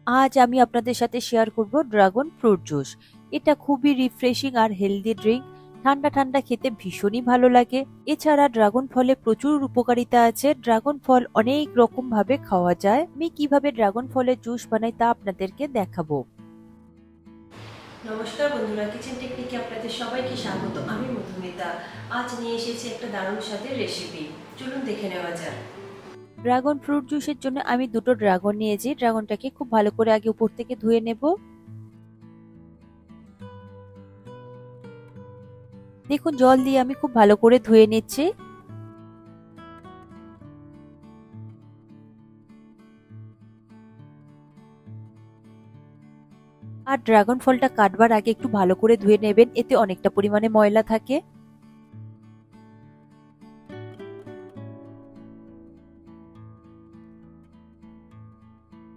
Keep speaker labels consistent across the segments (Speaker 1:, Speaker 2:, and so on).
Speaker 1: আজ আমি আপনাদের সাথে শেয়ার করব ড্রাগন ফ্রুট জুস। এটা খুবই রিফ্রেশিং আর হেলদি ড্রিঙ্ক। ঠান্ডা ঠান্ডা খেতে ভীষণই ভালো লাগে। এছাড়া ড্রাগন ফলে প্রচুর উপকারিতা আছে। ড্রাগন ফল অনেক রকম ভাবে খাওয়া যায়। আমি কিভাবে ড্রাগন ফলের জুস বানাই তা আপনাদেরকে দেখাবো।
Speaker 2: নমস্কার বন্ধুরা, কিচেন টেকনিকে আপনাদের সবাইকে স্বাগত। আমি মধুমিতা। আজ নিয়ে এসেছি একটা দারুণ স্বাদের রেসিপি। চলুন দেখে নেওয়া যাক।
Speaker 1: ড্রাগন ফ্রুট জুসের জন্য আমি দুটো ড্রাগন নিয়েছি। ড্রাগনটাকে খুব ভালো করে আগে উপর থেকে ধুয়ে নেব। দেখুন, জল দিয়ে আমি খুব ভালো করে ধুয়ে নিচ্ছি। আর ড্রাগন ফলটা কাটবার আগে একটু ভালো করে ধুয়ে নেবেন, এতে অনেকটা পরিমাণে ময়লা থাকে।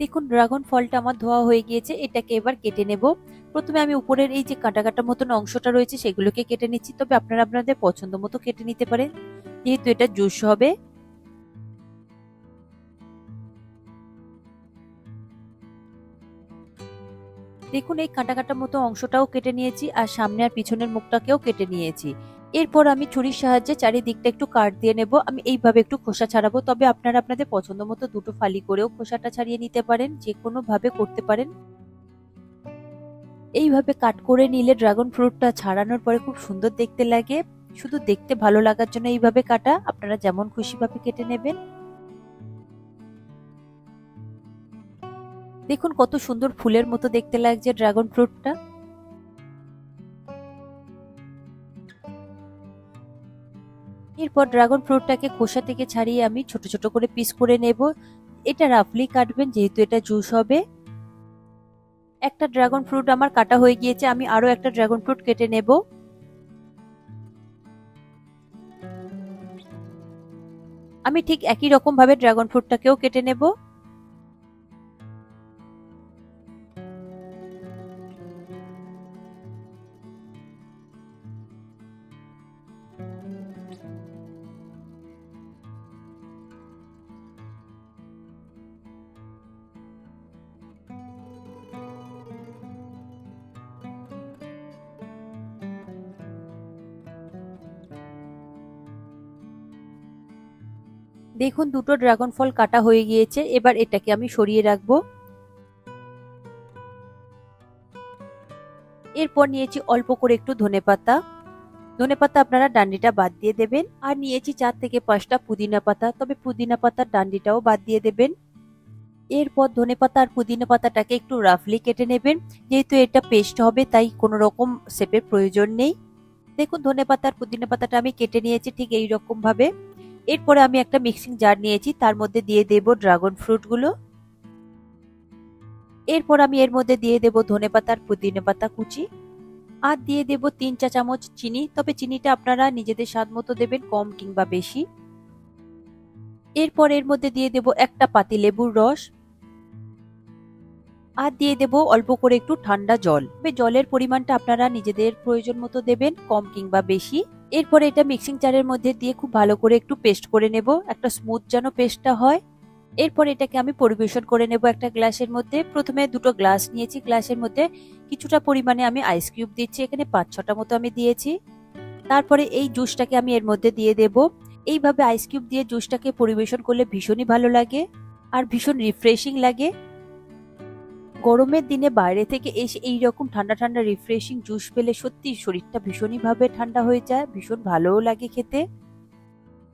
Speaker 1: দেখুন, ড্রাগন ফলটা আমার ধোয়া হয়ে গিয়েছে। এটাকে এবার কেটে নেব। প্রথমে আমি উপরের এই যে কাটা কাটা মতন অংশটা রয়েছে সেগুলোকে কেটে নিচ্ছি, তবে আপনারা আপনাদের পছন্দ মতো কেটে নিতে পারেন, যেহেতু এটা জুস হবে। দেখুন, এই কাটা কাটা মতো অংশটাও কেটে নিয়েছি আর সামনে আর পিছনের মুখটাকেও কেটে নিয়েছি। এরপর আমি ছুরির সাহায্যে চারিদিকটা একটু কাট দিয়ে নেব। আমি এইভাবে একটু খোসা ছাড়াবো, তবে আপনারা আপনাদের পছন্দ মতো দুটো ফালি করেও খোসাটা ছাড়িয়ে নিতে পারেন, যে কোনো ভাবে করতে পারেন। এইভাবে কাট করে নিলে ড্রাগন ফ্রুটটা ছাড়ানোর পরে খুব সুন্দর দেখতে লাগে। শুধু দেখতে ভালো লাগার জন্য এইভাবে কাটা, আপনারা যেমন খুশি ভাবে কেটে নেবেন। দেখুন কত সুন্দর ফুলের মতো দেখতে লাগছে ড্রাগন ফ্রুটটা। এরপর ড্রাগন ফ্রুটটাকে খোসা থেকে ছাড়িয়ে আমি ছোট ছোট করে পিস করে নেব। এটা রাফলি কাটবেন, যেহেতু এটা জুস হবে। একটা ড্রাগন ফ্রুট আমার কাটা হয়ে গিয়েছে, আমি আরো একটা ড্রাগন ফ্রুট কেটে নেব। আমি ঠিক একই রকম ভাবে ড্রাগন ফ্রুটটাকেও কেটে নেব। দেখুন, দুটো ড্রাগন ফল কাটা হয়ে গিয়েছে। এবার এটাকে আমি সরিয়ে রাখবো। এরপর নিয়েছি অল্প করে একটু ধনেপাতা। ধনেপাতা আপনারা ডান্ডিটা বাদ দিয়ে দেবেন। আর নিয়েছি 4 থেকে 5টা পুদিনা পাতা, তবে পুদিনা পাতার ডান্ডিটাও বাদ দিয়ে দেবেন। এরপর ধনেপাতা আর পুদিনা পাতাটাকে একটু রাফলি কেটে নেবেন, যেহেতু এটা পেস্ট হবে তাই কোনো রকম শেপের প্রয়োজন নেই। দেখুন, ধনেপাতা আর পুদিনা পাতাটা আমি কেটে নিয়েছি ঠিক এই রকম ভাবে। এরপরে আমি একটা মিক্সিং জার নিয়েছি, তার মধ্যে দিয়ে দেব ড্রাগন ফ্রুট গুলো। এরপর আমি এর মধ্যে দিয়ে দেব ধনেপাতা আর পুদিনা পাতা কুচি। আর দিয়ে দেব 3 চা চামচ চিনি, তবে চিনিটা আপনারা নিজেদের স্বাদ মতো দেবেন, কম কিংবা বেশি। এরপর এর মধ্যে দিয়ে দেব একটা পাতি লেবুর রস। আর দিয়ে দেব অল্প করে একটু ঠান্ডা জল। তবে জলের পরিমাণটা আপনারা নিজেদের প্রয়োজন মতো দেবেন, কম কিংবা বেশি। এরপরে এটা মিক্সিং জারের মধ্যে দিয়ে খুব ভালো করে একটু পেস্ট করে নেব, একটা স্মুথ যেন পেস্টটা হয়। এরপর এটাকে আমি পরিবেশন করে নেব একটা গ্লাসের মধ্যে। প্রথমে দুটো গ্লাস নিয়েছি, গ্লাসের মধ্যে কিছুটা পরিমাণে আমি আইস কিউব দিচ্ছি, এখানে 5-6টা মতো আমি দিয়েছি। তারপরে এই জুসটাকে আমি এর মধ্যে দিয়ে দেব। এইভাবে আইস কিউব দিয়ে জুসটাকে পরিবেশন করলে ভীষণই ভালো লাগে আর ভীষণ রিফ্রেশিং লাগে। গরমের দিনে বাইরে থেকে এসে এইরকম ঠান্ডা ঠান্ডা রিফ্রেশিং জুস পেলে সত্যি শরীরটা ভীষণই ভাবে ঠান্ডা হয়ে যায়, ভীষণ ভালোও লাগে খেতে।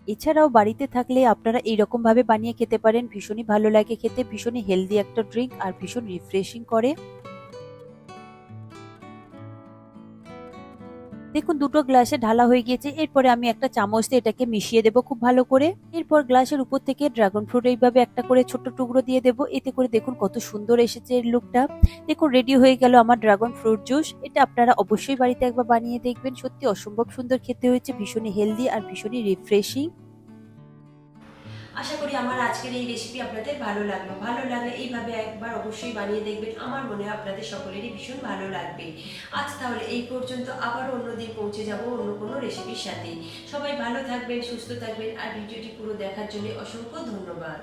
Speaker 1: এছাড়াও বাড়িতে থাকলে আপনারা এইরকম ভাবে বানিয়ে খেতে পারেন, ভীষণই ভালো লাগে খেতে, ভীষণই হেলদি একটা ড্রিঙ্ক আর ভীষণ রিফ্রেশিং করে। দেখুন, দুটো গ্লাসে ঢালা হয়ে গিয়েছে। এরপরে আমি একটা চামচ দিয়ে এটাকে মিশিয়ে দেবো খুব ভালো করে। এরপর গ্লাসের উপর থেকে ড্রাগন ফ্রুট এইভাবে একটা করে ছোট্ট টুকরো দিয়ে দেবো, এতে করে দেখুন কত সুন্দর এসেছে এর লুকটা। দেখুন, রেডি হয়ে গেল আমার ড্রাগন ফ্রুট জুস। এটা আপনারা অবশ্যই বাড়িতে একবার বানিয়ে দেখবেন, সত্যি অসম্ভব সুন্দর খেতে হয়েছে, ভীষণই হেলদি আর ভীষণই রিফ্রেশিং।
Speaker 2: আশা করি আমার আজকের এই রেসিপি আপনাদের ভালো লাগলো। ভালো লাগলে এইভাবে একবার অবশ্যই বানিয়ে দেখবেন। আমার মনে হয় আপনাদের সকলেরই ভীষণ ভালো লাগবে। আজ তাহলে এই পর্যন্ত, আবার অন্যদিন পৌঁছে যাব অন্য কোনো রেসিপির সাথে। সবাই ভালো থাকবেন, সুস্থ থাকবেন আর ভিডিওটি পুরো দেখার জন্য অসংখ্য ধন্যবাদ।